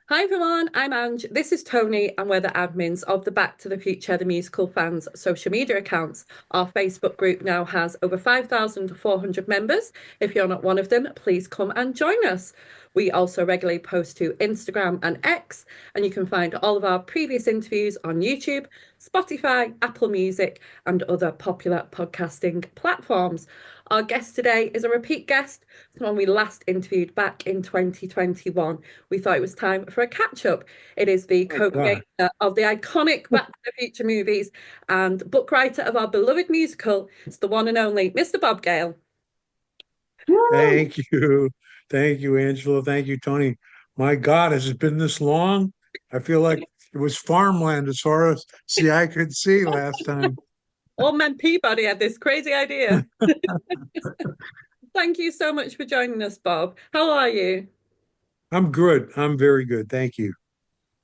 Hi everyone, I'm Ange. This is Tony, and we're the admins of the Back to the Future the Musical fans social media accounts. Our Facebook group now has over 5,400 members. If you're not one of them, please come and join us. We also regularly post to Instagram and X, and you can find all of our previous interviews on YouTube, Spotify, Apple Music, and other popular podcasting platforms. Our guest today is a repeat guest, someone we last interviewed back in 2021. We thought it was time for a catch up. It is the My God. co-creator of the iconic Back to the Future movies and book writer of our beloved musical. It's the one and only Mr. Bob Gale. Woo! Thank you. Thank you, Angela. Thank you, Tony. My God, has it been this long? I feel like it was farmland as far as I could see last time. Old man Peabody had this crazy idea. Thank you so much for joining us, Bob. How are you? I'm good. I'm very good. Thank you.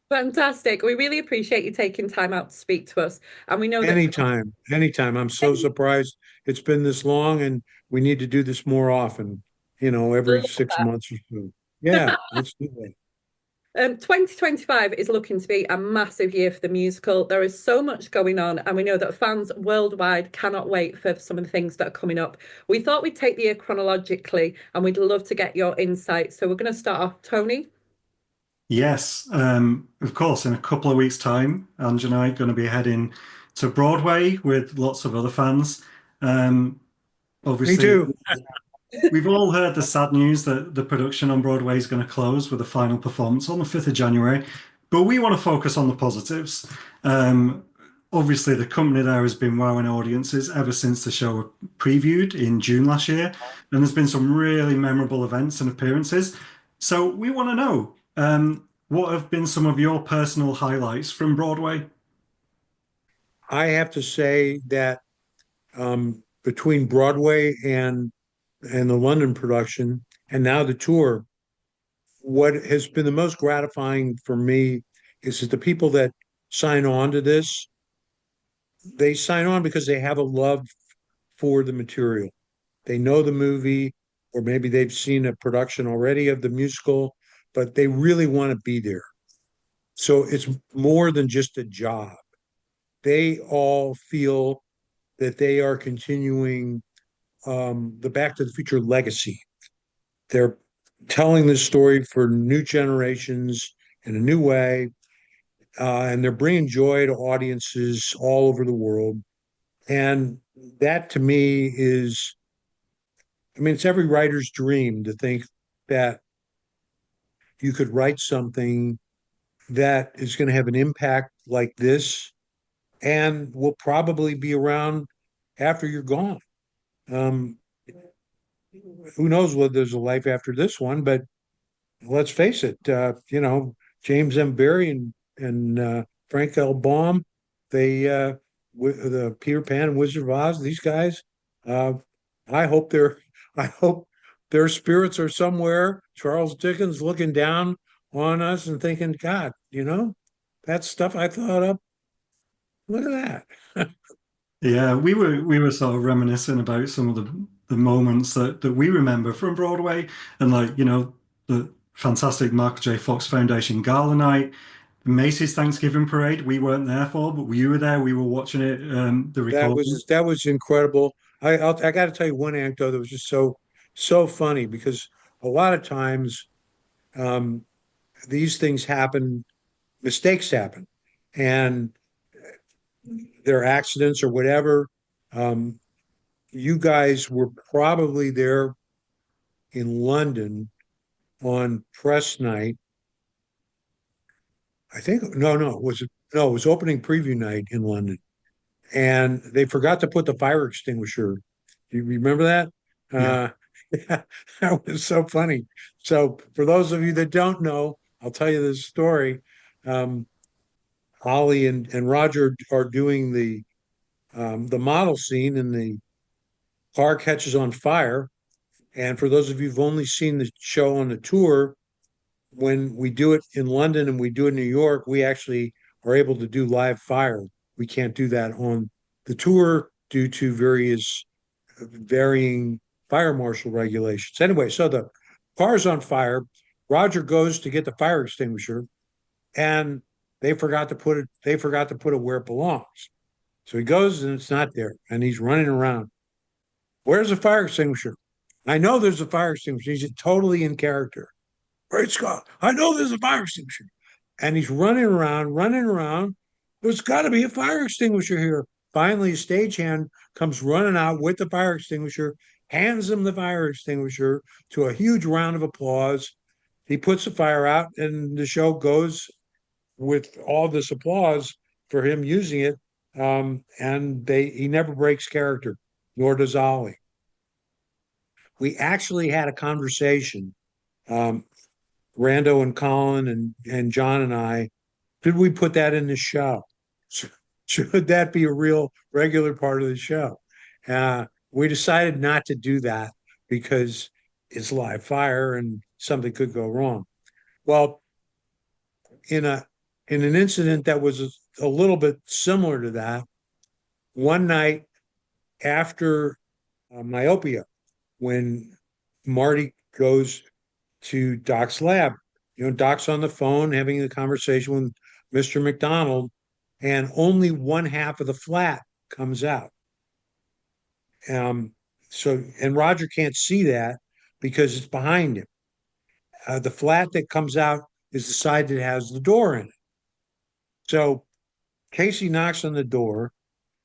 Fantastic. We really appreciate you taking time out to speak to us. And we know that Anytime. Anytime. I'm so surprised it's been this long and we need to do this more often, every 6 months or so. Yeah, let's do that. 2025 is looking to be a massive year for the musical. There is so much going on, and we know that fans worldwide cannot wait for some of the things that are coming up. We thought we'd take the year chronologically, and we'd love to get your insights. So we're going to start off, Tony. Yes, of course. In a couple of weeks' time, Ange and I are going to be heading to Broadway with lots of other fans. Um, Me Obviously, too. we've all heard the sad news that the production on Broadway is going to close with a final performance on the 5th of January, but we want to focus on the positives. Um, Obviously, the company there has been wowing audiences ever since the show previewed in June last year, and there's been some really memorable events and appearances. So we want to know, what have been some of your personal highlights from Broadway? I have to say that between Broadway and the London production and now the tour, what has been the most gratifying for me is that the people that sign on to this, they sign on because they have a love for the material. They know the movie, or maybe they've seen a production already of the musical, but they really want to be there. So it's more than just a job. They all feel that they are continuing the Back to the Future legacy. They're telling this story for new generations in a new way, and they're bringing joy to audiences all over the world. And that to me is, I mean, it's every writer's dream to think that you could write something that is going to have an impact like this and will probably be around after you're gone. Um, who knows whether there's a life after this one, but let's face it, James M. Barrie and Frank L. Baum, the Peter Pan and Wizard of Oz, these guys, uh, I hope they're, I hope their spirits are somewhere. Charles Dickens looking down on us and thinking, God, that stuff I thought up. Look at that. Yeah, we were sort of reminiscing about some of the moments that we remember from Broadway, and like the fantastic Michael J. Fox Foundation Gala Night, Macy's Thanksgiving Parade. We weren't there for, but you were there. We were watching it, the That recording. was that was incredible. I got to tell you one anecdote that was just so funny because a lot of times um, these things happen, mistakes happen, and there are accidents or whatever. Um, you guys were probably there in London on press night. I think no, it was opening preview night in London, and they forgot to put the fire extinguisher. Do you remember that? Yeah. Uh, yeah, that was so funny. So, for those of you that don't know, I'll tell you this story. Um, Holly and Roger are doing the model scene, and the car catches on fire. And for those of you who've only seen the show on the tour, when we do it in London and we do it in New York, we actually are able to do live fire. We can't do that on the tour due to various varying fire marshal regulations. Anyway, so the car's on fire. Roger goes to get the fire extinguisher, and they forgot to put it where it belongs. So he goes and it's not there, and he's running around. Where's the fire extinguisher? I know there's a fire extinguisher. He's totally in character. Great Scott, I know there's a fire extinguisher. And he's running around, running around. There's got to be a fire extinguisher here. Finally, a stagehand comes running out with the fire extinguisher, hands him the fire extinguisher to a huge round of applause. He puts the fire out, and the show goes with all this applause for him using it. And he never breaks character, nor does Ollie. We actually had a conversation, Rando and Colin and John and I. Did we put that in the show? Should that be a real regular part of the show? We decided not to do that because it's live fire and something could go wrong. Well, in an incident that was a little bit similar to that, one night after Myopia, when Marty goes to Doc's lab, Doc's on the phone having a conversation with Mr. McDonald, and only one half of the flat comes out. And Roger can't see that because it's behind him. The flat that comes out is the side that has the door in it. So Casey knocks on the door.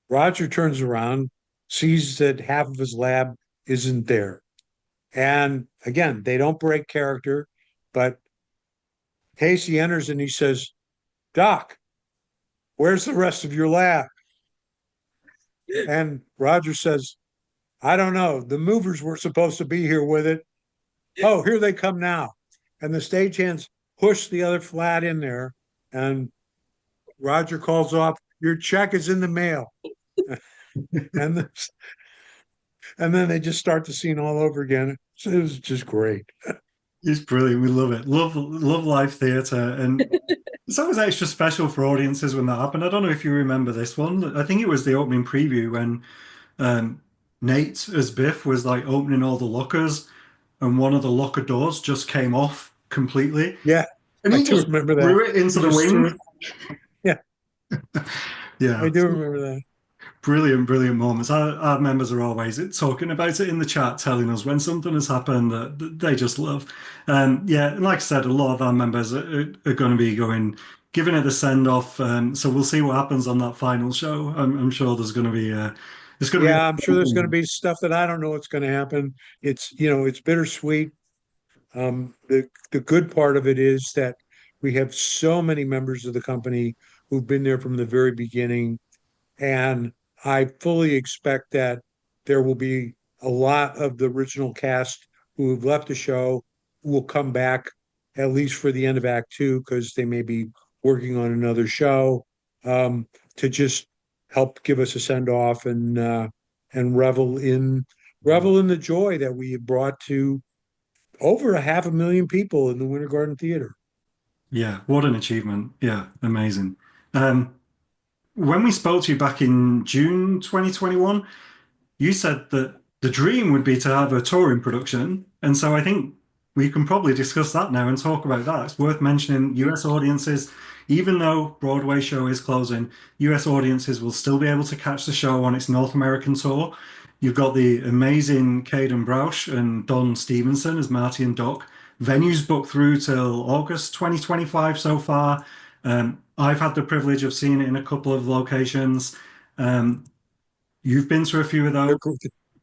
Roger turns around, sees that half of his lab isn't there. And again, they don't break character, but Casey enters and he says, "Doc, where's the rest of your lab?" And Roger says, "I don't know. The movers were supposed to be here with it. Oh, here they come now." And the stagehands push the other flat in there, and Roger calls off, "Your check is in the mail." and then they just start the scene all over again. So it was just great. It's brilliant. We love it. Love live theatre. And it's always extra special for audiences when that happened. I don't know if you remember this one. I think it was the opening preview when Nate as Biff was like opening all the lockers, and one of the locker doors just came off completely. Yeah. And he just remember that. threw it into the wind. Yeah. Yeah. I do remember that. Brilliant, brilliant moments. Our members are always talking about it in the chat, telling us when something has happened that they just love. Yeah, and like I said, a lot of our members are going to be giving it the send off. So we'll see what happens on that final show. I'm sure there's going to be. I'm sure there's going to be stuff that I don't know what's going to happen. It's bittersweet. The good part of it is that we have so many members of the company who've been there from the very beginning, and I fully expect that there will be a lot of the original cast who have left the show who will come back at least for the end of Act 2 because they may be working on another show, to just help give us a send off and revel in the joy that we have brought to over 500,000 people in the Winter Garden Theater. Yeah, what an achievement. Yeah, amazing. When we spoke to you back in June 2021, you said that the dream would be to have a touring production. And so I think we can probably discuss that now and talk about that. It's worth mentioning US audiences, even though Broadway show is closing, US audiences will still be able to catch the show on its North American tour. You've got the amazing Caden Broush and Don Stevenson as Marty and Doc. Venues booked through till August 2025 so far. I've had the privilege of seeing it in a couple of locations. You've been to a few of those.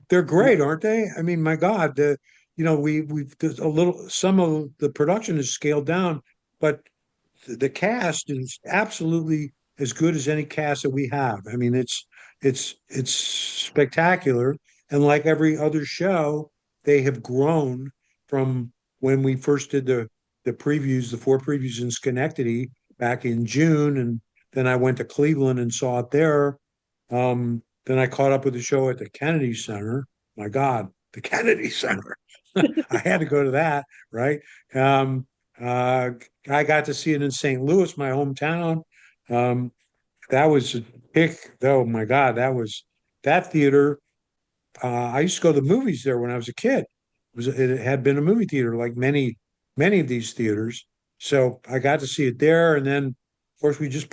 They're great, aren't they? I mean, my God, we've some of the production is scaled down, but the cast is absolutely as good as any cast that we have. I mean, it's spectacular, and like every other show, they have grown from when we first did the previews, the 4 previews in Schenectady back in June, and then I went to Cleveland and saw it there. Then I caught up with the show at the Kennedy Center. My God, the Kennedy Center. I had to go to that, right? I got to see it in St. Louis, my hometown. That was a pick. Oh my God, that theater. I used to go to the movies there when I was a kid. It had been a movie theater like many many of these theaters. So I got to see it there. And then, of course, we just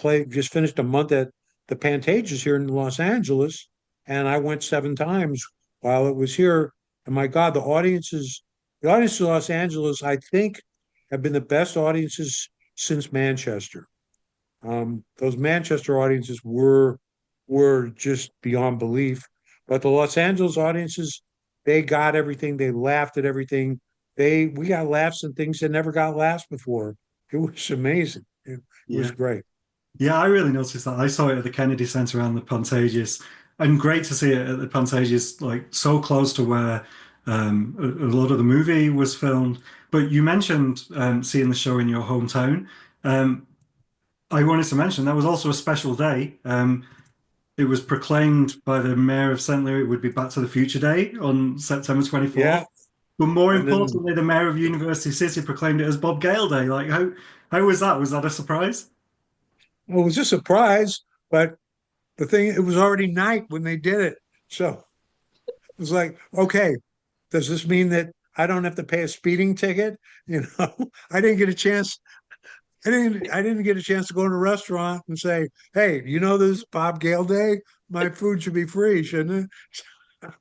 finished a month at the Pantages here in Los Angeles. And I went 7 times while it was here. And my God, the audiences in Los Angeles, I think, have been the best audiences since Manchester. Those Manchester audiences were just beyond belief. But the Los Angeles audiences, they got everything. They laughed at everything. We got laughs and things that never got laughs before. It was amazing. It was Yeah. great. Yeah, I really noticed that. I saw it at the Kennedy Center around the Pantages, and great to see it at the Pantages, like so close to where a lot of the movie was filmed. But you mentioned seeing the show in your hometown. Um, I wanted to mention that was also a special day. It was proclaimed by the mayor of St. Louis it would be Back to the Future Day on September 24th. Yeah. But more And then importantly, the mayor of University City proclaimed it as Bob Gale Day. Like, how was that? Was that a surprise? well, it was a surprise, but it was already night when they did it. So it was like, okay, does this mean that I don't have to pay a speeding ticket? You know, I didn't get a chance. I didn't get a chance to go to a restaurant and say, hey, this is Bob Gale Day? My food should be free, shouldn't it?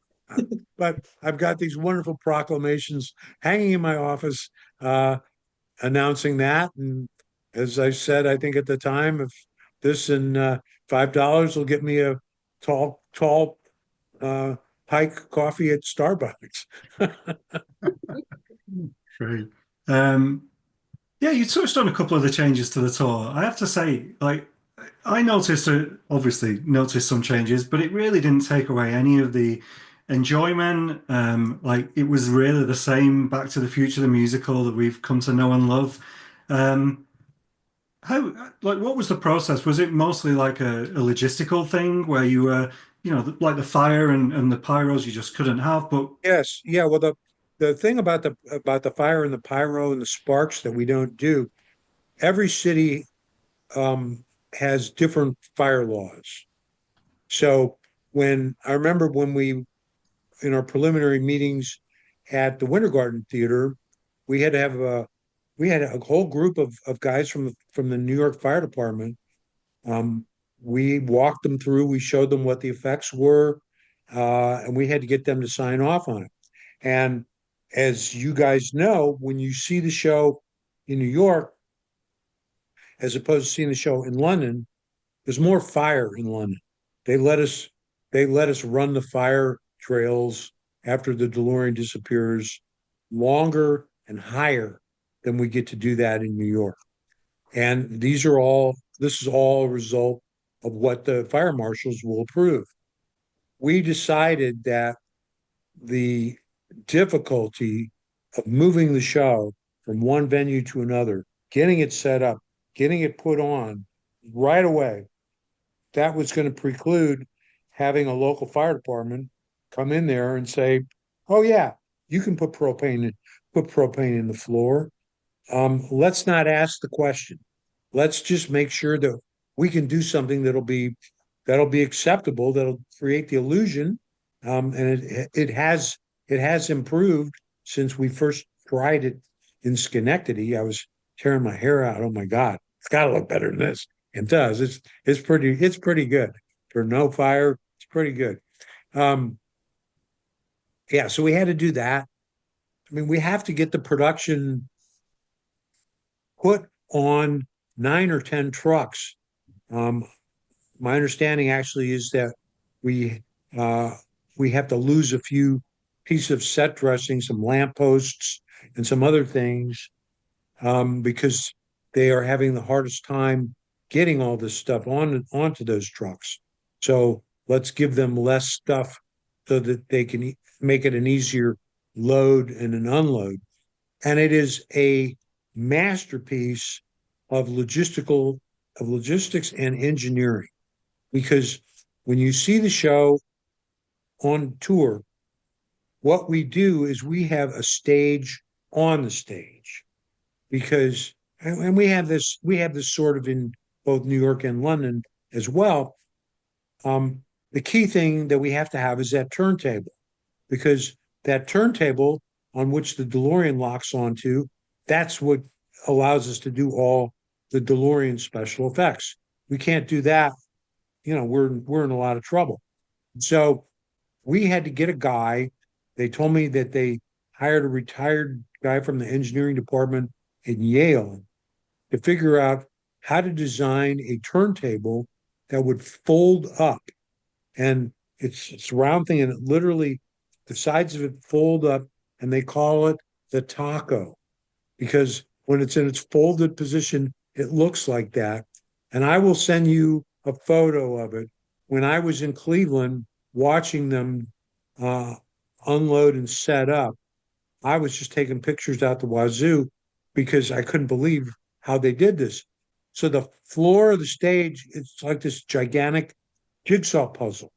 But I've got these wonderful proclamations hanging in my office announcing that. And as I said, I think at the time, if this and $5 will get me a tall uh, pike coffee at Starbucks. Great. Um, yeah, you touched on a couple of the changes to the tour. I have to say, like, I obviously noticed some changes, but it really didn't take away any of the enjoyment. Like, it was really the same Back to the Future, the musical that we've come to know and love. Um, what was the process? Was it mostly like a logistical thing where you were, like the fire and the pyros you just couldn't have? But Yes, yeah. Well, the thing about the fire and the pyro and the sparks that we don't do, every city has different fire laws. So when I remember when we in our preliminary meetings at the Winter Garden Theater, we had to have a whole group of guys from the New York Fire Department. Um, we walked them through, we showed them what the effects were, and we had to get them to sign off on it. And as you guys know, when you see the show in New York, as opposed to seeing the show in London, there's more fire in London. They let us they let us run the fire trails after the DeLorean disappears longer and higher than we get to do that in New York. And this is all a result of what the fire marshals will approve. We decided that the difficulty of moving the show from one venue to another, getting it set up, getting it put on right away, that was going to preclude having a local fire department come in there and say, "Oh yeah, you can put propane in the floor." Let's not ask the question. Let's just make sure that we can do something that'll be acceptable, that'll create the illusion. And it has improved since we first tried it in Schenectady. I was tearing my hair out. Oh my God, it's got to look better than this. It does. It's pretty good for no fire. It's pretty good. Um, yeah, so we had to do that. I mean, we have to get the production put on 9 or 10 trucks. Um, my understanding actually is that we uh, we have to lose a few pieces of set dressing, some lampposts, and some other things because they are having the hardest time getting all this stuff onto those trucks. So let's give them less stuff so that they can make it an easier load and an unload. And it is a masterpiece of logistics and engineering because when you see the show on tour, what we do is we have a stage on the stage because and we have this sort of in both New York and London as well. The key thing that we have to have is that turntable because that turntable on which the DeLorean locks onto that's what allows us to do all the DeLorean special effects. We can't do that. We're in a lot of trouble. So we had to get a guy. They told me that they hired a retired guy from the engineering department at Yale to figure out how to design a turntable that would fold up. And it's a round thing, and it literally, the sides of it fold up, and they call it the taco because when it's in its folded position, it looks like that. And I will send you a photo of it. When I was in Cleveland watching them unload and set up, I was just taking pictures out the wazoo because I couldn't believe how they did this. So the floor of the stage, it's like this gigantic jigsaw puzzle.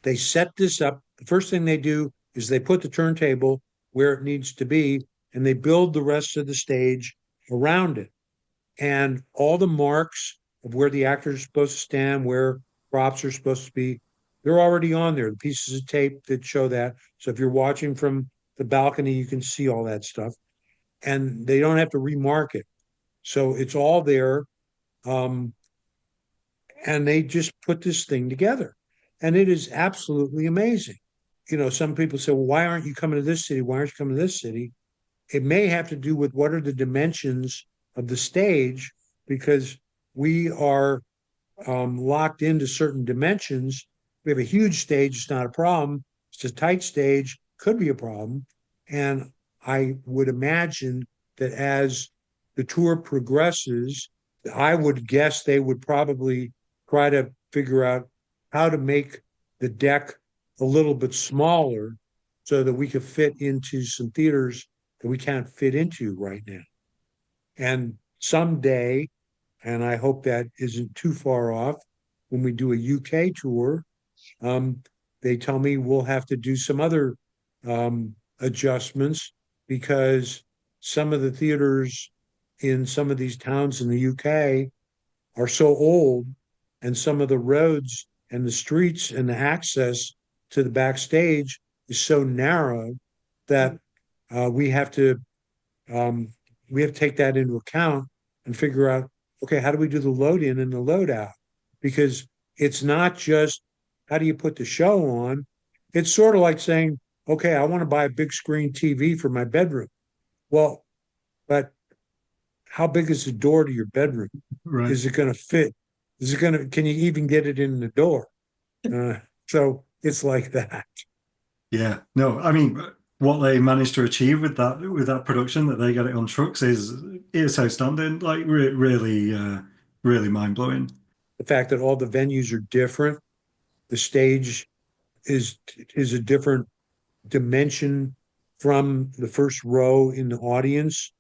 They set this up. The first thing they do is they put the turntable where it needs to be, and they build the rest of the stage around it. And all the marks of where the actors are supposed to stand, where props are supposed to be, they're already on there. The pieces of tape that show that. So if you're watching from the balcony, you can see all that stuff. And they don't have to remark it. So it's all there. And they just put this thing together. And it is absolutely amazing. Some people say, well, why aren't you coming to this city? Why aren't you coming to this city? It may have to do with what are the dimensions of the stage, because we are locked into certain dimensions. We have a huge stage, it's not a problem. It's a tight stage, could be a problem. And I would imagine that as the tour progresses, I would guess they would probably try to figure out how to make the deck a little bit smaller so that we could fit into some theaters that we can't fit into right now. And someday, and I hope that isn't too far off, when we do a UK tour, they tell me we'll have to do some other adjustments because some of the theaters in some of these towns in the UK are so old, and some of the roads and the streets and the access to the backstage is so narrow that we have to take that into account and figure out, okay, how do we do the load in and the load out? Because it's not just how do you put the show on. It's sort of like saying, okay, I want to buy a big screen TV for my bedroom. Well, but how big is the door to your bedroom? Right. Is it going to fit? Can you even get it in the door? So it's like that. Yeah. No, I mean, what they managed to achieve with that production, that they got it on trucks, is outstanding. Like really, really mind blowing. The fact that all the venues are different, the stage is a different dimension from the first row in the audience.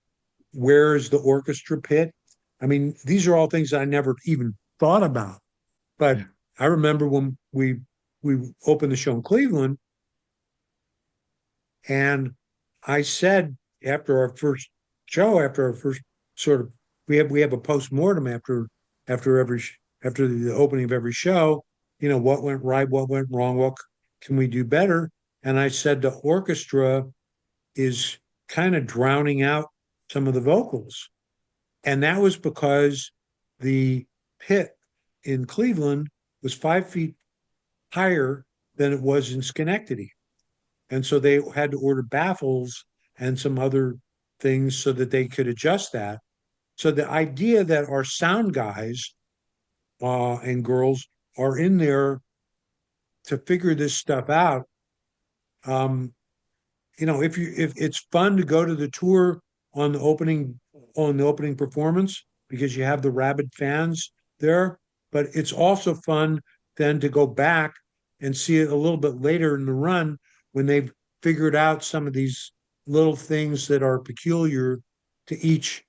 Where is the orchestra pit? I mean, these are all things I never even thought about. But yeah. I remember when we opened the show in Cleveland, and I said after our first sort of we have a post-mortem after the opening of every show, what went right, what went wrong, what can we do better? And I said the orchestra is kind of drowning out some of the vocals. And that was because the pit in Cleveland was 5 feet higher than it was in Schenectady. And so they had to order baffles and some other things so that they could adjust that. So the idea that our sound guys and girls are in there to figure this stuff out, if it's fun to go to the tour on the opening performance because you have the rabid fans there, but it's also fun then to go back and see it a little bit later in the run when they've figured out some of these little things that are peculiar to each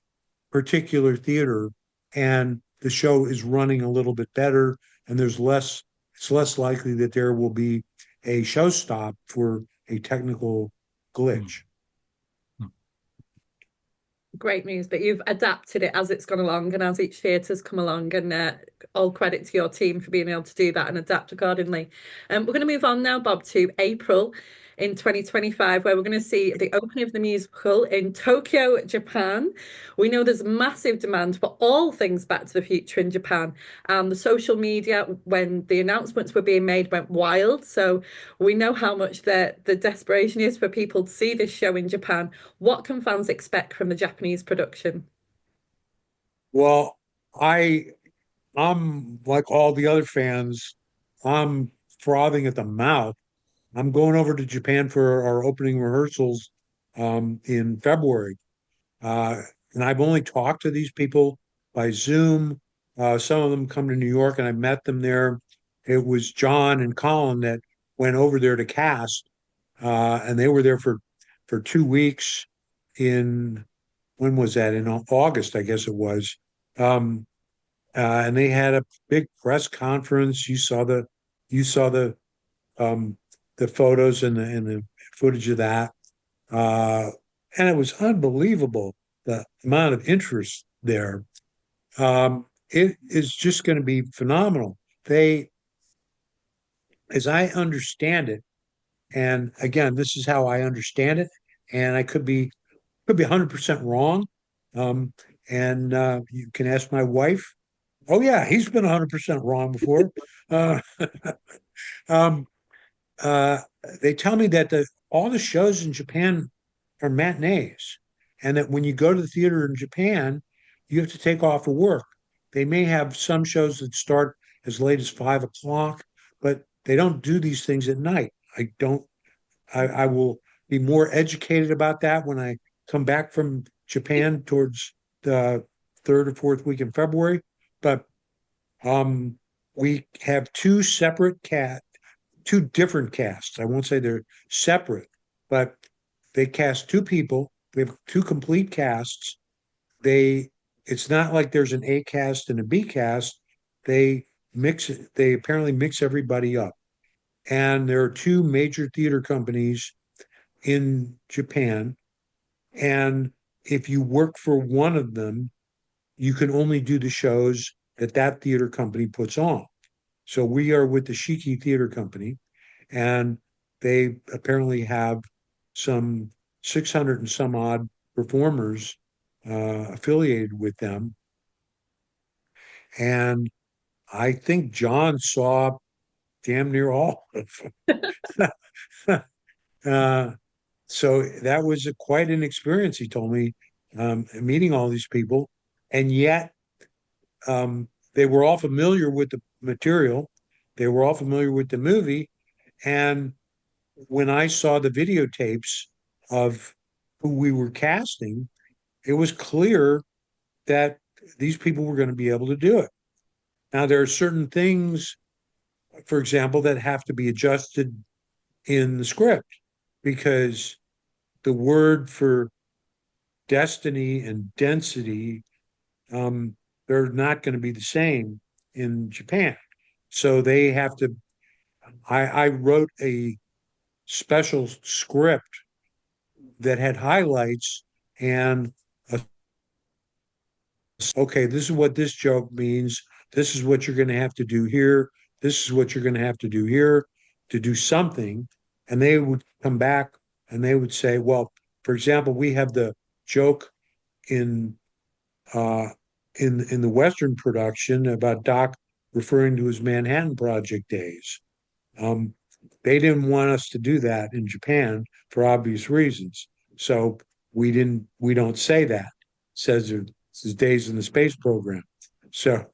particular theater, and the show is running a little bit better, and it's less likely that there will be a show stop for a technical glitch. Great news, but you've adapted it as it's gone along and as each theatre's come along, and all credit to your team for being able to do that and adapt accordingly. We're going to move on now, Bob, to April. in 2025, where we're going to see the opening of the musical in Tokyo, Japan. We know there's massive demand for all things Back to the Future in Japan. And the social media, when the announcements were being made, went wild. So we know how much the desperation is for people to see this show in Japan. What can fans expect from the Japanese production? Well, I I'm like all the other fans. I'm frothing at the mouth. I'm going over to Japan for our opening rehearsals in February. Uh, and I've only talked to these people by Zoom. Some of them come to New York, and I met them there. It was John and Colin that went over there to cast, and they were there for 2 weeks in when was that? In August, I guess it was. Um, and they had a big press conference. You saw um, the photos and the footage of that, uh, and it was unbelievable the amount of interest there. It is just going to be phenomenal. They, as I understand it, and again, this is how I understand it, and I could be 100% wrong. Um, and you can ask my wife. Oh yeah, he's been 100% wrong before. Uh, um, uh, they tell me that all the shows in Japan are matinees, and that when you go to the theater in Japan, you have to take off of work. They may have some shows that start as late as 5 o'clock, but they don't do these things at night. I don't. I will be more educated about that when I come back from Japan towards the third or fourth week in February. But um, we have two different casts. I won't say they're separate, but they cast two people. We have two complete casts. They it's not like there's an A cast and a B cast. They they apparently mix everybody up. And there are two major theater companies in Japan. And if you work for one of them, you can only do the shows that that theater company puts on. So we are with the Shiki Theatre Company, and they apparently have some 600 and some odd performers affiliated with them. And I think John saw damn near all of them. uh, so that was quite an experience, he told me, meeting all these people. And yet, they were all familiar with the material, they were all familiar with the movie. And when I saw the videotapes of who we were casting, it was clear that these people were going to be able to do it. Now, there are certain things, for example, that have to be adjusted in the script because the word for destiny and density, they're not going to be the same in Japan. So they have to, I wrote a special script that had highlights and okay, this is what this joke means. This is what you're going to have to do here. This is what you're going to have to do here to do something. And they would come back and they would say, well, for example, we have the joke in uh, in the Western production about Doc referring to his Manhattan Project days. Um, they didn't want us to do that in Japan for obvious reasons. So we don't say that. It says his days in the space program. So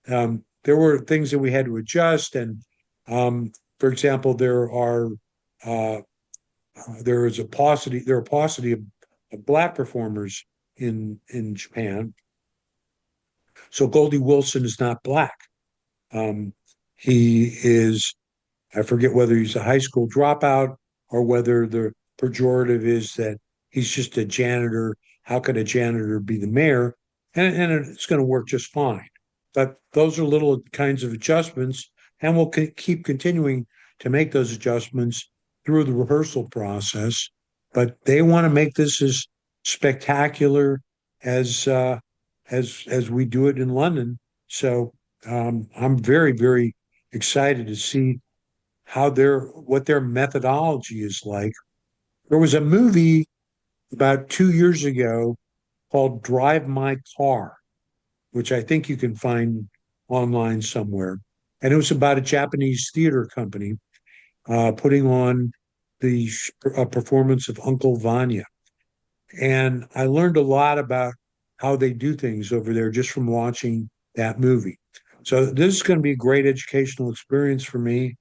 there were things that we had to adjust. And for example, uh, there is a there are a paucity of black performers in Japan. So Goldie Wilson is not black. He is, I forget whether he's a high school dropout or whether the pejorative is that he's just a janitor. How could a janitor be the mayor? And it's going to work just fine. But those are little kinds of adjustments, and we'll keep continuing to make those adjustments through the rehearsal process. But they want to make this as spectacular as as we do it in London. So I'm very, very excited to see what their methodology is like. There was a movie about 2 years ago called Drive My Car, which I think you can find online somewhere. And it was about a Japanese theater company putting on the performance of Uncle Vanya. And I learned a lot about how they do things over there just from watching that movie. So this is going to be a great educational experience for me.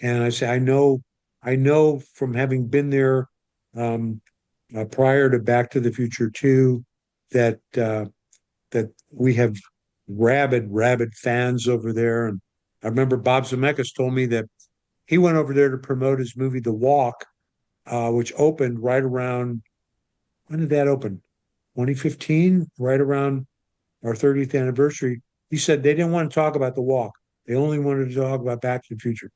And I know from having been there um, prior to Back to the Future 2 that that we have rabid fans over there. And I remember Bob Zemeckis told me that he went over there to promote his movie The Walk, which opened right around, when did that open? 2015, right around our 30th anniversary. He said they didn't want to talk about The Walk. They only wanted to talk about Back to the Future.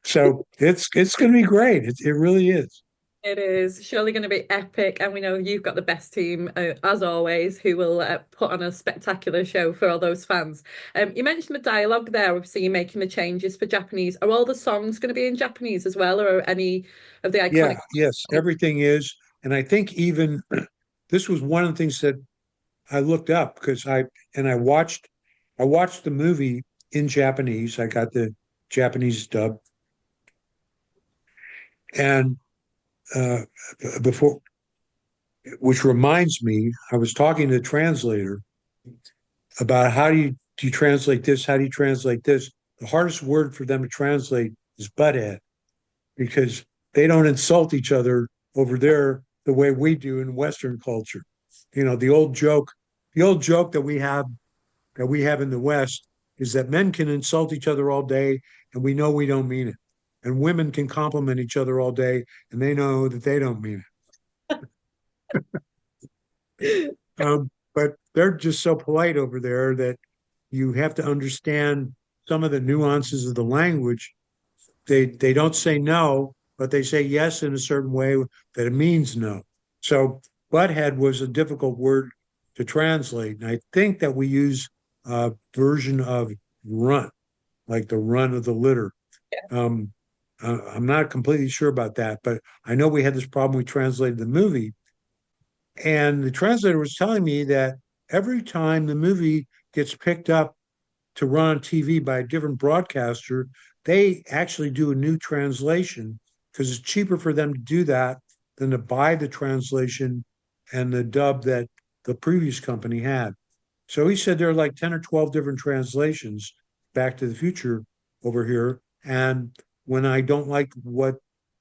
So it's going to be great. It really is. It is surely going to be epic, and we know you've got the best team as always, who will put on a spectacular show for all those fans. You mentioned the dialogue there. Obviously, you're making the changes for Japanese. Are all the songs going to be in Japanese as well, or are any of the iconic? Yes, everything is. And I think even this was one of the things that I looked up because I watched the movie in Japanese. I got the Japanese dub, and uh, before, which reminds me, I was talking to the translator about do you translate this? How do you translate this? The hardest word for them to translate is butthead because they don't insult each other over there the way we do in Western culture. You know, the old joke that we have in the West is that men can insult each other all day and we know we don't mean it. And women can compliment each other all day and they know that they don't mean it. But they're just so polite over there that you have to understand some of the nuances of the language. They don't say no, but they say yes in a certain way that it means no. So butthead was a difficult word to translate. And I think that we use a version of runt, like the run of the litter. Um, I'm not completely sure about that, but I know we had this problem. We translated the movie, and the translator was telling me that every time the movie gets picked up to run on TV by a different broadcaster, they actually do a new translation because it's cheaper for them to do that than to buy the translation and the dub that the previous company had. So he said there are like 10 or 12 different translations Back to the Future over here. And when I don't like what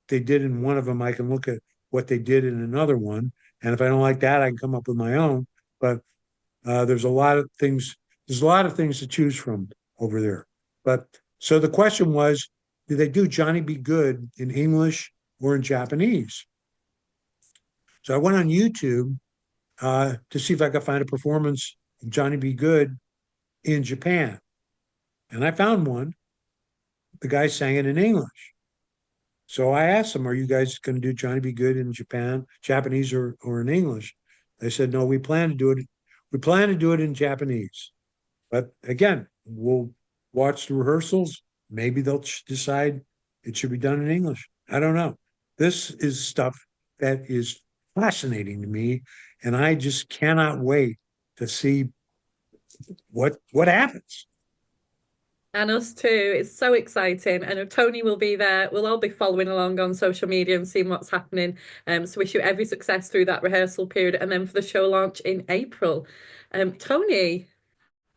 they did in one of them, I can look at what they did in another one. And if I don't like that, I can come up with my own. But there's a lot of things. There's a lot of things to choose from over there. But so the question was, do they do Johnny Be Good in English or in Japanese? So I went on YouTube to see if I could find a performance of Johnny Be Good in Japan. And I found one. The guy sang it in English. So I asked them, are you guys going to do Johnny Be Good in Japanese or in English? They said, no, we plan to do it. We plan to do it in Japanese. But again, we'll watch the rehearsals. Maybe they'll decide it should be done in English. I don't know. This is stuff that is fascinating to me. And I just cannot wait to see what happens. And us too. It's so exciting. And Tony will be there. We'll all be following along on social media and seeing what's happening. So wish you every success through that rehearsal period and then for the show launch in April. Tony.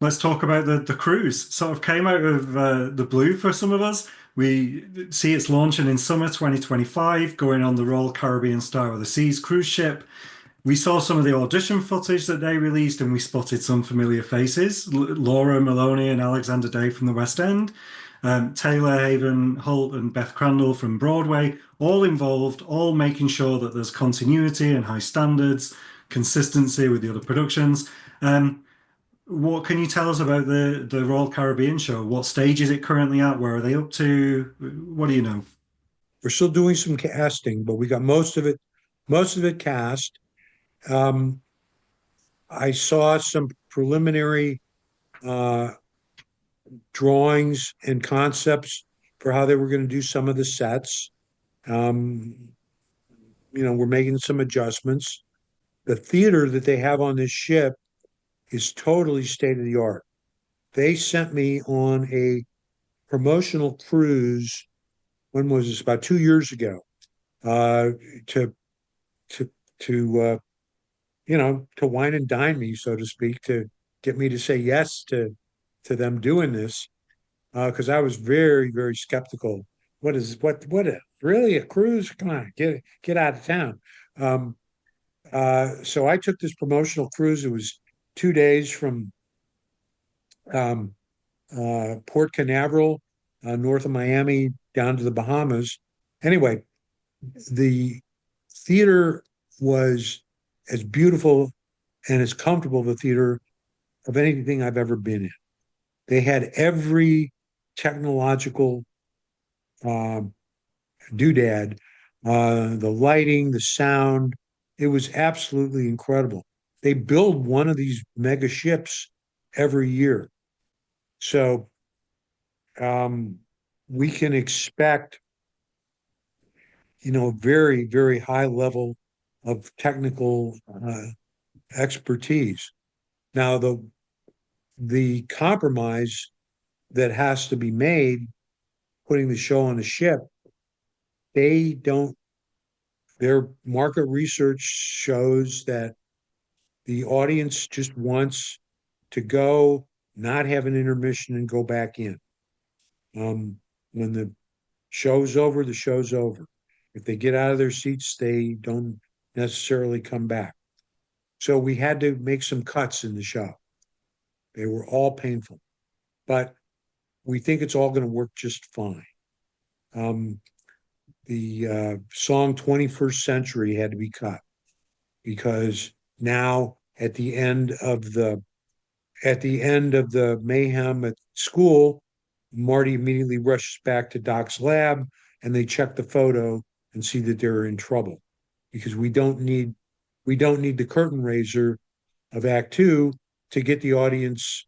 Let's talk about the cruise. Sort of came out of the blue for some of us. We see it's launching in summer 2025, going on the Royal Caribbean Star of the Seas cruise ship. We saw some of the audition footage that they released and we spotted some familiar faces. Laura Maloney and Alexander Day from the West End, Taylor Haven Holt and Beth Crandall from Broadway, all involved, all making sure that there's continuity and high standards, consistency with the other productions. What can you tell us about the Royal Caribbean show? What stage is it currently at? Where are they up to? What do you know? We're still doing some casting, but we got most of it cast. I saw some preliminary drawings and concepts for how they were going to do some of the sets. Um, we're making some adjustments. The theater that they have on this ship is totally state of the art. They sent me on a promotional cruise. When was this? About 2 years ago. Uh, to to to wine and dine me, so to speak, to get me to say yes to them doing this, because I was very, very skeptical. Really a cruise? Come on, get out of town. Um, so I took this promotional cruise. It was 2 days from um, Port Canaveral, north of Miami, down to the Bahamas. Anyway, the theater was as beautiful and as comfortable of a theater of anything I've ever been in. They had every technological um, doodad, the lighting, the sound. It was absolutely incredible. They build one of these mega ships every year. So um, we can expect, a very, very high level of technical expertise. Now, the compromise that has to be made putting the show on a ship, they don't, their market research shows that the audience just wants to go, not have an intermission, and go back in. When the show's over, the show's over. If they get out of their seats, they don't necessarily come back. So we had to make some cuts in the show. They were all painful, but we think it's all going to work just fine. The song 21st Century had to be cut because now at the end of the mayhem at school, Marty immediately rushes back to Doc's lab and they check the photo and see that they're in trouble because we don't need the curtain raiser of Act Two to get the audience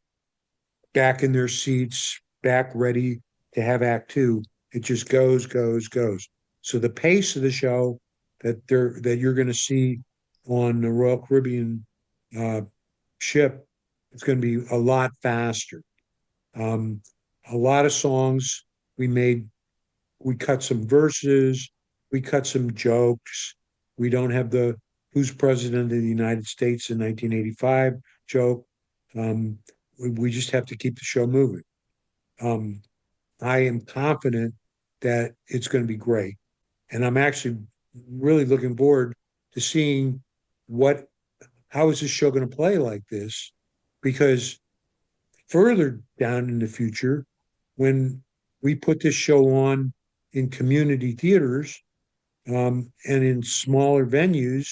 back in their seats, back ready to have Act Two. It just goes, goes, goes. So the pace of the show that you're going to see on the Royal Caribbean uh, ship, it's going to be a lot faster. Um, a lot of songs we made, we cut some verses, we cut some jokes. We don't have the "Who's President of the United States in 1985" joke. We just have to keep the show moving. Um, I am confident that it's going to be great. And I'm actually really looking forward to seeing how is this show going to play like this? Because further down in the future, when we put this show on in community theaters and in smaller venues,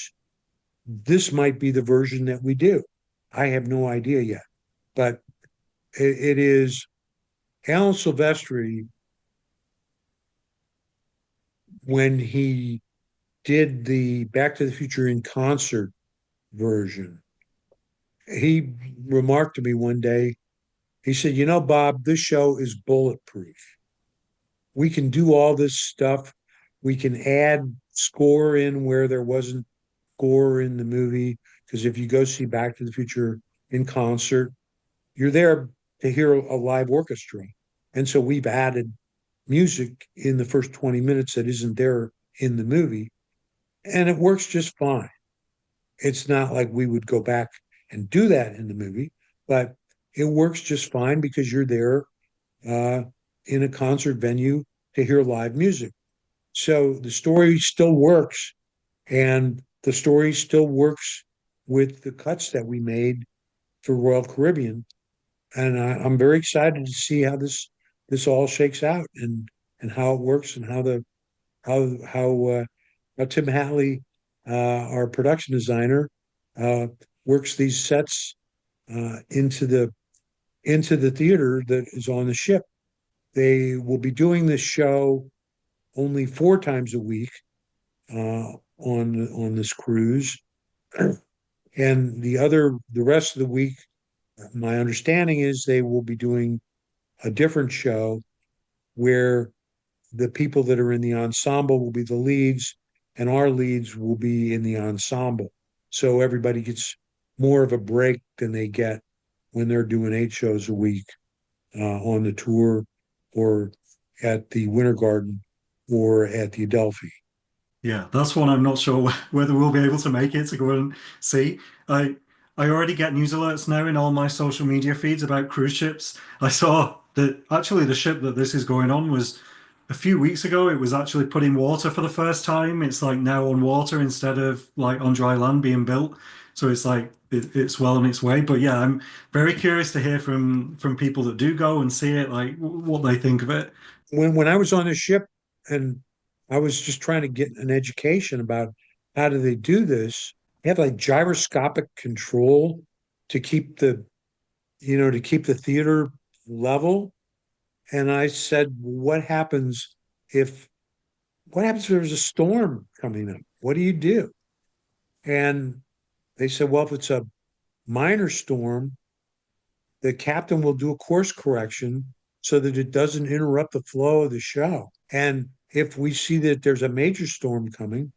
this might be the version that we do. I have no idea yet, but it is Alan Silvestri when he did the Back to the Future in concert version. He remarked to me one day, he said, Bob, this show is bulletproof. We can do all this stuff. We can add score in where there wasn't score in the movie. Because if you go see Back to the Future in concert, you're there to hear a live orchestra. And so we've added music in the first 20 minutes that isn't there in the movie. And it works just fine. It's not like we would go back and do that in the movie, but it works just fine because you're there in a concert venue to hear live music. So the story still works, and the story still works with the cuts that we made for Royal Caribbean. And I'm very excited to see how this all shakes out and how it works and how Tim Hatley, our production designer, works these sets into the theater that is on the ship. They will be doing this show only 4 times a week on this cruise, and the rest of the week, my understanding is they will be doing a different show where the people that are in the ensemble will be the leads, and our leads will be in the ensemble. So everybody gets more of a break than they get when they're doing 8 shows a week on the tour or at the Winter Garden or at the Adelphi. Yeah, that's one I'm not sure whether we'll be able to make it to go and see. I I already get news alerts now in all my social media feeds about cruise ships. I saw that actually the ship that this is going on was a few weeks ago. It was actually put in water for the first time. It's like now on water instead of like on dry land being built. So it's like it's well on its way. But yeah, I'm very curious to hear from people that do go and see it, like what they think of it. When I was on the ship and I was just trying to get an education about how do they do this, they have like gyroscopic control to keep to keep the theater level. And I said, if what happens if there's a storm coming up? What do you do? And they said, well, if it's a minor storm, the captain will do a course correction so that it doesn't interrupt the flow of the show. And if we see that there's a major storm coming,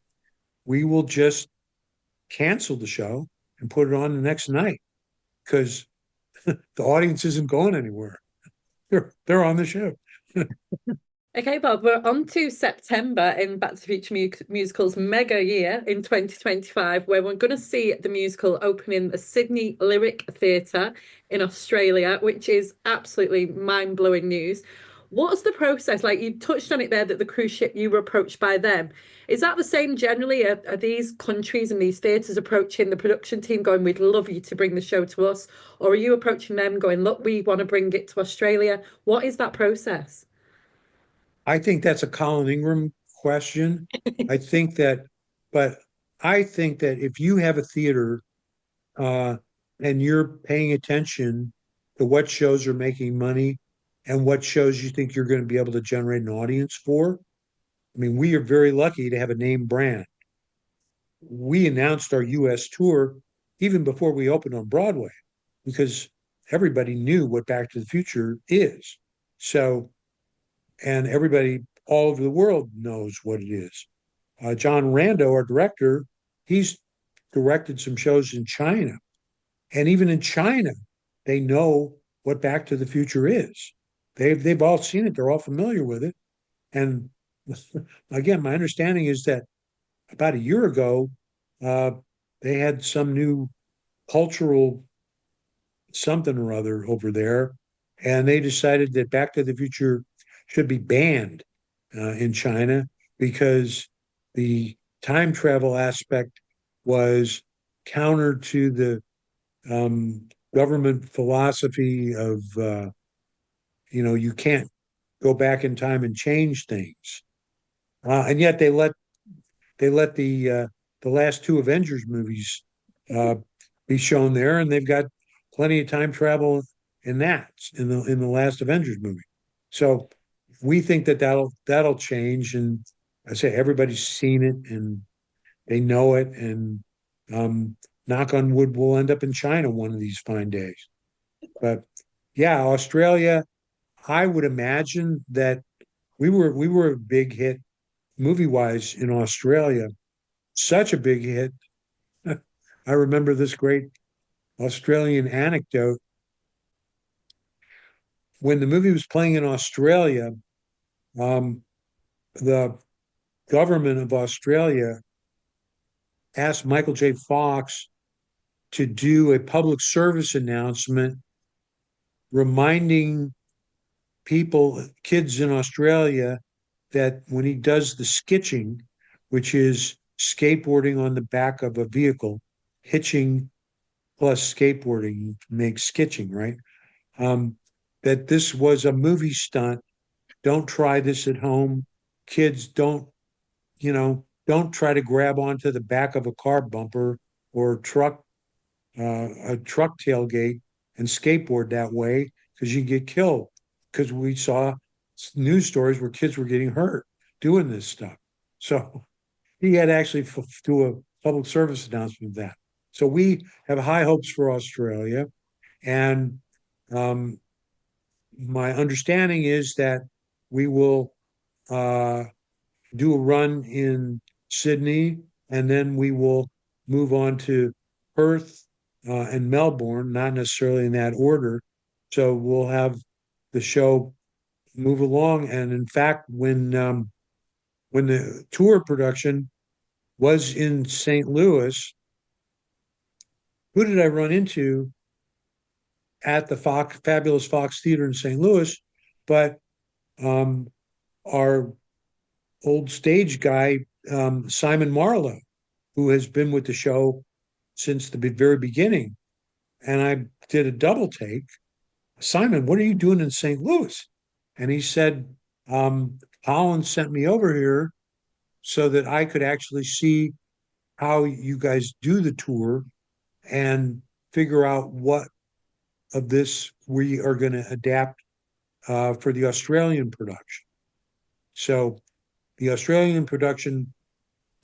we will just cancel the show and put it on the next night because the audience isn't going anywhere. They're on the show. Okay, Bob, we're on to September in Back to the Future Musical's mega year in 2025, where we're going to see the musical open in the Sydney Lyric Theatre in Australia, which is absolutely mind-blowing news. What's the process? Like you touched on it there that the cruise ship, you were approached by them. Is that the same generally? Are these countries and these theatres approaching the production team going, we'd love you to bring the show to us? Or are you approaching them going, look, we want to bring it to Australia? What is that process? I think that's a Colin Ingram question. I think that, but I think that if you have a theater uh, and you're paying attention to what shows are making money and what shows you think you're going to be able to generate an audience for, I mean, we are very lucky to have a name brand. We announced our US tour even before we opened on Broadway because everybody knew what Back to the Future is. So, and everybody all over the world knows what it is. John Rando, our director, he's directed some shows in China. And even in China, they know what Back to the Future is. They've all seen it, they're all familiar with it. And again, my understanding is that about a year ago, uh, they had some new cultural something or other over there, and they decided that Back to the Future should be banned in China because the time travel aspect was counter to the government philosophy of you can't go back in time and change things, and yet they let the last two Avengers movies uh, be shown there, and they've got plenty of time travel in the last Avengers movie. So we think that that'll change, and I say everybody's seen it and they know it, and knock on wood, we'll end up in China one of these fine days. But yeah, Australia, I would imagine that we were a big hit movie wise in Australia, such a big hit. I remember this great Australian anecdote. When the movie was playing in Australia, um, the government of Australia asked Michael J. Fox to do a public service announcement reminding kids in Australia, that when he does the skitching, which is skateboarding on the back of a vehicle, hitching plus skateboarding makes skitching, right? Um, that this was a movie stunt. Don't try this at home. Kids, don't try to grab onto the back of a car bumper or a truck tailgate and skateboard that way because you get killed. Because we saw news stories where kids were getting hurt doing this stuff. So he had actually do a public service announcement of that. So we have high hopes for Australia. And my understanding is that we will uh, do a run in Sydney, and then we will move on to Perth and Melbourne, not necessarily in that order. So we'll have the show move along. And in fact, when the tour production was in St. Louis, who did I run into at the fabulous Fox Theater in St. Louis? But um, our old stage guy, Simon Marlowe, who has been with the show since the very beginning. And I did a double take. Simon, what are you doing in St. Louis? And he said, Holland sent me over here so that I could actually see how you guys do the tour and figure out what of this we are going to adapt for the Australian production. So the Australian production,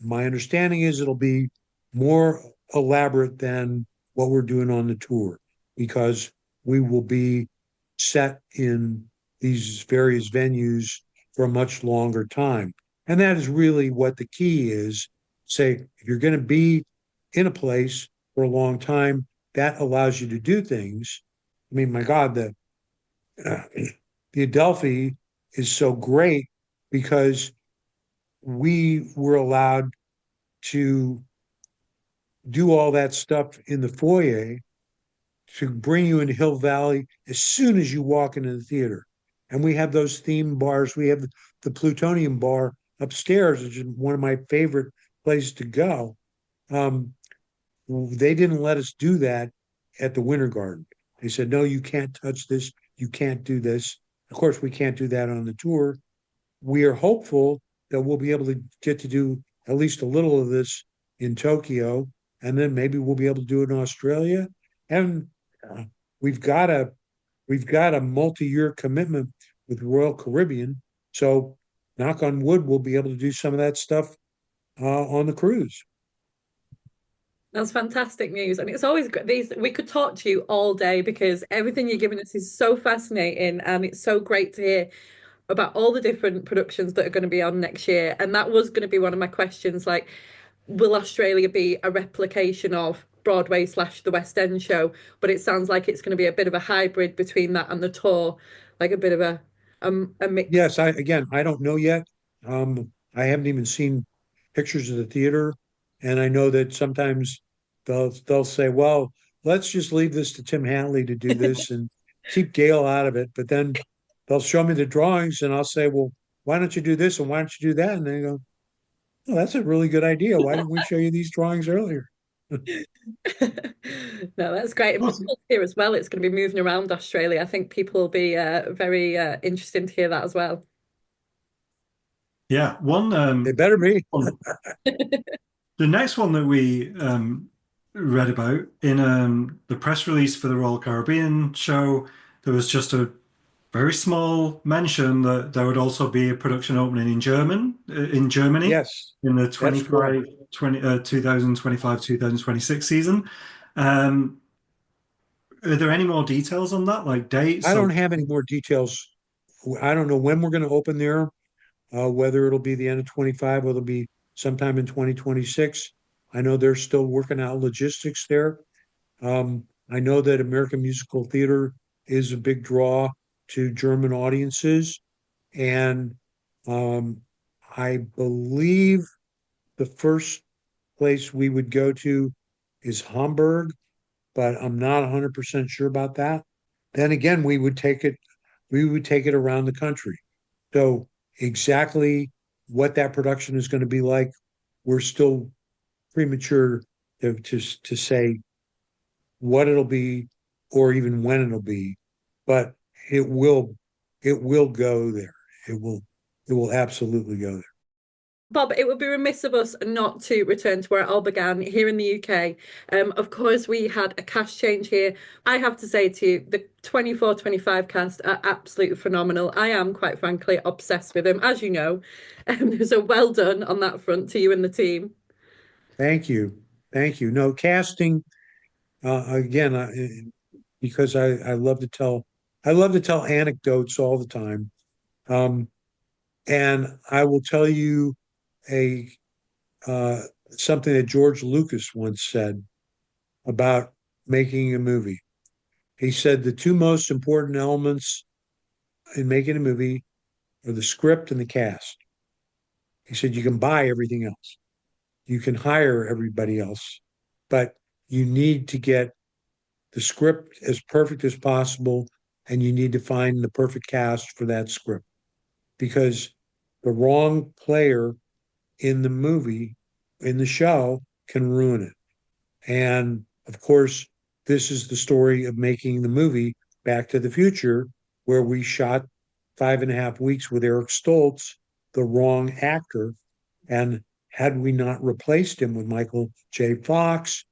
my understanding is it'll be more elaborate than what we're doing on the tour, because we will be set in these various venues for a much longer time. And that is really what the key is. Say, if you're going to be in a place for a long time, that allows you to do things. I mean, my God, the Adelphi is so great because we were allowed to do all that stuff in the foyer to bring you into Hill Valley as soon as you walk into the theater. And we have those theme bars. We have the Plutonium bar upstairs, which is one of my favorite places to go. They didn't let us do that at the Winter Garden. They said, no, you can't touch this. You can't do this. Of course, we can't do that on the tour. We are hopeful that we'll be able to get to do at least a little of this in Tokyo, and then maybe we'll be able to do it in Australia. And we've got a multi-year commitment with Royal Caribbean, so knock on wood, we'll be able to do some of that stuff on the cruise. That's fantastic news. And it's always good. We could talk to you all day because everything you're giving us is so fascinating, and it's so great to hear about all the different productions that are going to be on next year. And that was going to be one of my questions, like, will Australia be a replication of Broadway / the West End show? But it sounds like it's going to be a bit of a hybrid between that and the tour, like a bit of a mix. Yes, I don't know yet. I haven't even seen pictures of the theater, and I know that sometimes they'll say, "Well, let's just leave this to Tim Hanley to do this and keep Gale out of it." But then they'll show me the drawings, and I'll say, "Well, why don't you do this and why don't you do that?" And they go, "Oh, that's a really good idea. Why didn't we show you these drawings earlier?" No, that's great. And people here as well. It's going to be moving around Australia. I think people will be very interested to hear that as well. Yeah, They better be. The next one that we read about in the press release for the Royal Caribbean show, there was just a very small mention that there would also be a production opening in Germany Yes, in the that's correct. 2025-2026 season. Are there any more details on that, like dates? I don't have any more details. I don't know when we're going to open there, whether it'll be the end of 25 or it'll be sometime in 2026. I know they're still working out logistics there. I know that American Musical Theater is a big draw to German audiences. And I believe the first place we would go to is Hamburg, but I'm not 100% sure about that. Then again, we would take it around the country. So exactly what that production is going to be like, we're still premature to say what it'll be or even when it'll be, but it will go there. It will absolutely go there. Bob, it would be remiss of us not to return to where it all began here in the UK. Of course, we had a cast change here. I have to say to you, the 24-25 cast are absolutely phenomenal. I am, quite frankly, obsessed with them, as you know. So well done on that front to you and the team. Thank you. Thank you. No, casting, again, because I love to tell anecdotes all the time. And I will tell you a something that George Lucas once said about making a movie. He said the two most important elements in making a movie are the script and the cast. He said you can buy everything else. You can hire everybody else, but you need to get the script as perfect as possible, and you need to find the perfect cast for that script because the wrong player in the movie, in the show, can ruin it. And of course, this is the story of making the movie Back to the Future, where we shot 5.5 weeks with Eric Stoltz, the wrong actor. And had we not replaced him with Michael J. Fox,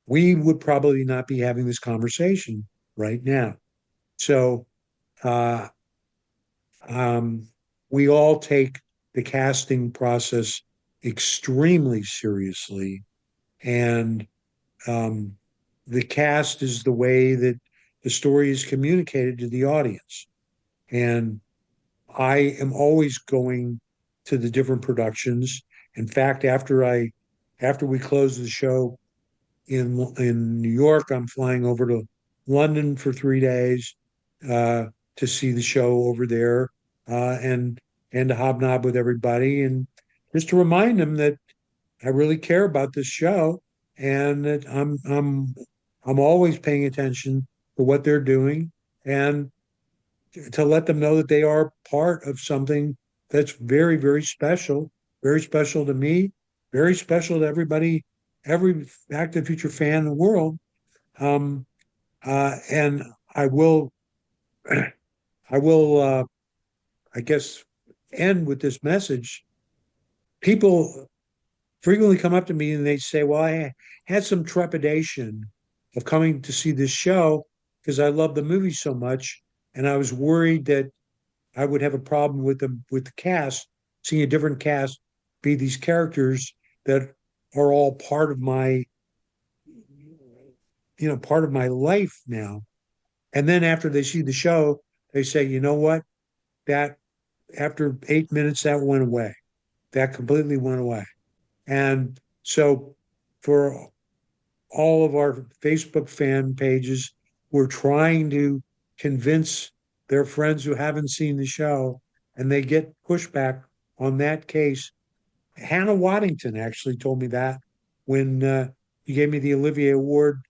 we would probably not be having this conversation right now. So uh, um, we all take the casting process extremely seriously. And um, the cast is the way that the story is communicated to the audience. And I am always going to the different productions. In fact, after we close the show in New York, I'm flying over to London for 3 days uh, to see the show over there and to hobnob with everybody and just to remind them that I really care about this show and that I'm always paying attention to what they're doing and to let them know that they are part of something that's very, very special to me, very special to everybody, every Back to the Future fan in the world. Um, and I will, I will, I guess, end with this message. People frequently come up to me and they say, "Well, I had some trepidation of coming to see this show because I love the movie so much, and I was worried that I would have a problem with the cast, seeing a different cast be these characters that are all part of my, part of my life now." And then after they see the show, they say, "You know what? That after 8 minutes, that went away. That completely went away." And so for all of our Facebook fan pages, we're trying to convince their friends who haven't seen the show, and they get pushback on that case. Hannah Waddington actually told me that when you gave me the Olivier Award,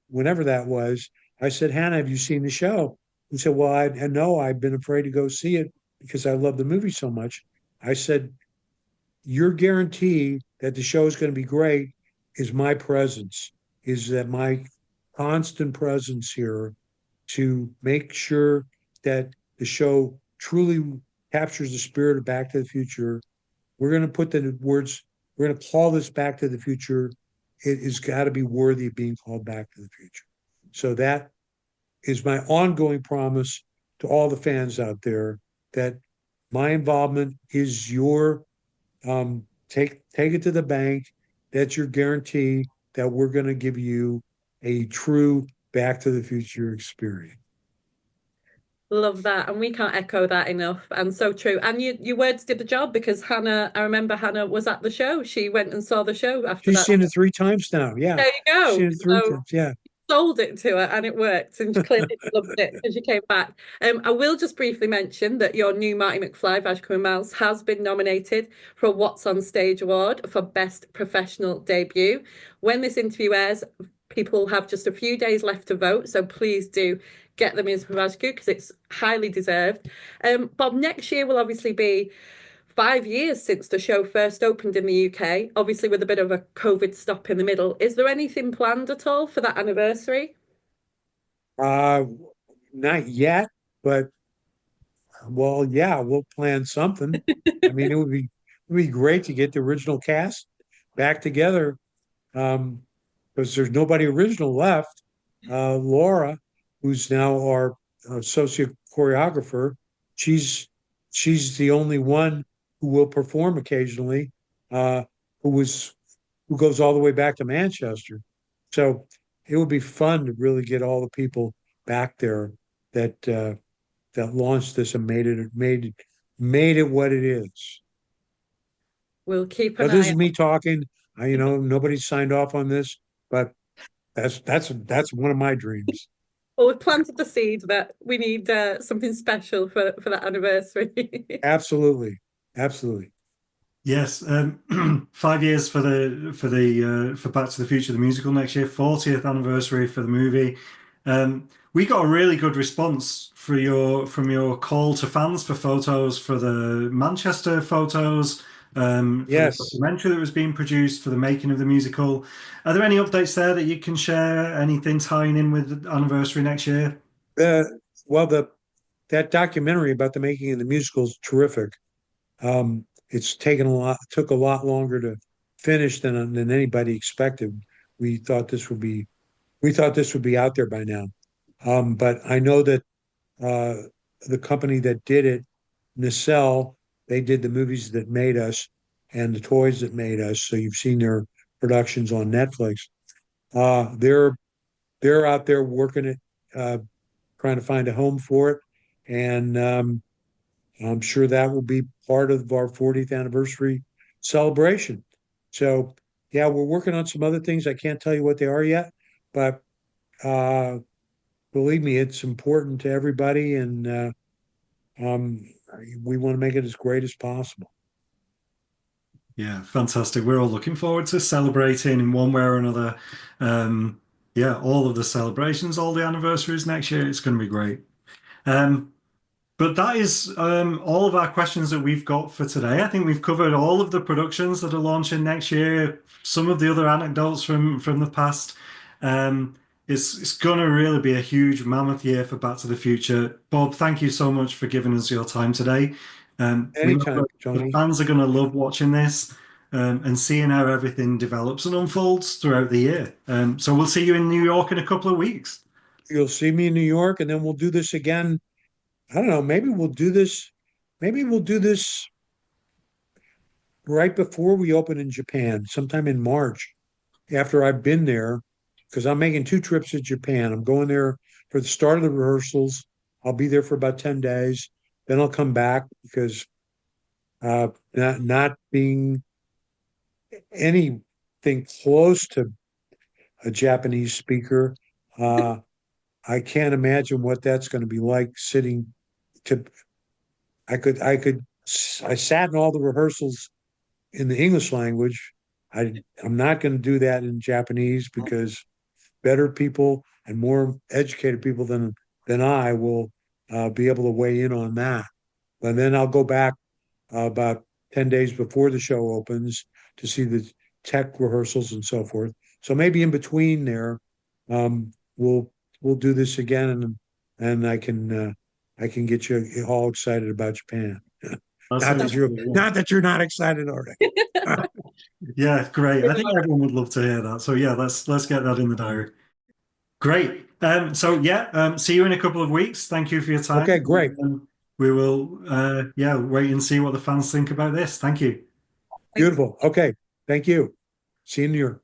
whenever that was. I said, "Hannah, have you seen the show?" He said, "Well, I know I've been afraid to go see it because I love the movie so much." I said, "Your guarantee that the show is going to be great is my presence, is that my constant presence here to make sure that the show truly captures the spirit of Back to the Future. We're going to put the words, we're going to call this Back to the Future. It has got to be worthy of being called Back to the Future." So that is my ongoing promise to all the fans out there that my involvement is your take it to the bank. That's your guarantee that we're going to give you a true Back to the Future experience. Love that. And we can't echo that enough. And so true. And your words did the job because Hannah, I remember Hannah was at the show. She went and saw the show after She's that. seen it 3 times now. Yeah, There you she's go. seen it three So times. Yeah. sold it to her and it worked. And she clearly loved it because she came back. I will just briefly mention that your new Marty McFly, Vashko Mouse, has been nominated for a What's on Stage Award for Best Professional Debut. When this interview airs, people have just a few days left to vote. So please do get them in for Vashko because it's highly deserved. Bob, next year will obviously be 5 years since the show first opened in the UK, obviously with a bit of a COVID stop in the middle. Is there anything planned at all for that anniversary? Uh, Not yet, but well, yeah, we'll plan something. I mean, it would be great to get the original cast back together because there's nobody original left. Laura, who's now our associate choreographer, she's she's the only one who will perform occasionally, uh, who was who goes all the way back to Manchester. So it would be fun to really get all the people back there that that launched this and made it what it is. We'll keep Now, an this eye is me talking. Nobody's signed off on this, but that's one of my dreams. Well, we've planted the seed that we need something special for that anniversary. Absolutely, absolutely. Yes, 5 years for Back to the Future the musical next year, 40th anniversary for the movie. We got a really good response from your call to fans for photos for the Manchester photos, for the Yes. documentary that was being produced for the making of the musical. Are there any updates there that you can share? Anything tying in with the anniversary next year? The well, that documentary about the making of the musical is terrific. It's took a lot longer to finish than anybody expected. We thought this would be we thought this would be out there by now. But I know that uh, the company that did it, Nacelle, they did the movies that made us and the toys that made us. So you've seen their productions on Netflix. Uh, they're they're out there working it, trying to find a home for it, and I'm sure that will be part of our 40th anniversary celebration. So, yeah, we're working on some other things. I can't tell you what they are yet, but uh, believe me, it's important to everybody, and um, we want to make it as great as possible. Yeah, fantastic. We're all looking forward to celebrating in one way or another. Um, yeah, all of the celebrations, all the anniversaries next year. It's going to be great. Um, but that is all of our questions that we've got for today. I think we've covered all of the productions that are launching next year, some of the other anecdotes from the past. It's going to really be a huge mammoth year for Back to the Future. Bob, thank you so much for giving us your time today. We know Anytime, that the Tony. fans are going to love watching this and seeing how everything develops and unfolds throughout the year. So we'll see you in New York in a couple of weeks. You'll see me in New York, and then we'll do this again. I don't know. Maybe we'll do this. Maybe we'll do this right before we open in Japan, sometime in March, after I've been there, because I'm making two trips to Japan. I'm going there for the start of the rehearsals. I'll be there for about 10 days. Then I'll come back because not being anything close to a Japanese speaker, uh, I can't imagine what that's going to be like sitting to. I sat in all the rehearsals in the English language. I'm not going to do that in Japanese because better people and more educated people than I will be able to weigh in on that. And then I'll go back about 10 days before the show opens to see the tech rehearsals and so forth. So maybe in between there, um, we'll we'll do this again, and I can get you all excited about Japan. That sounds good. Not that you're not excited already. Yeah, great. I think everyone would love to hear that. So yeah, let's get that in the diary. Great. So yeah, see you in a couple of weeks. Thank you for your time. Okay, great. We will yeah, wait and see what the fans think about this. Thank you. Beautiful. Okay. Thank you. See you in New York.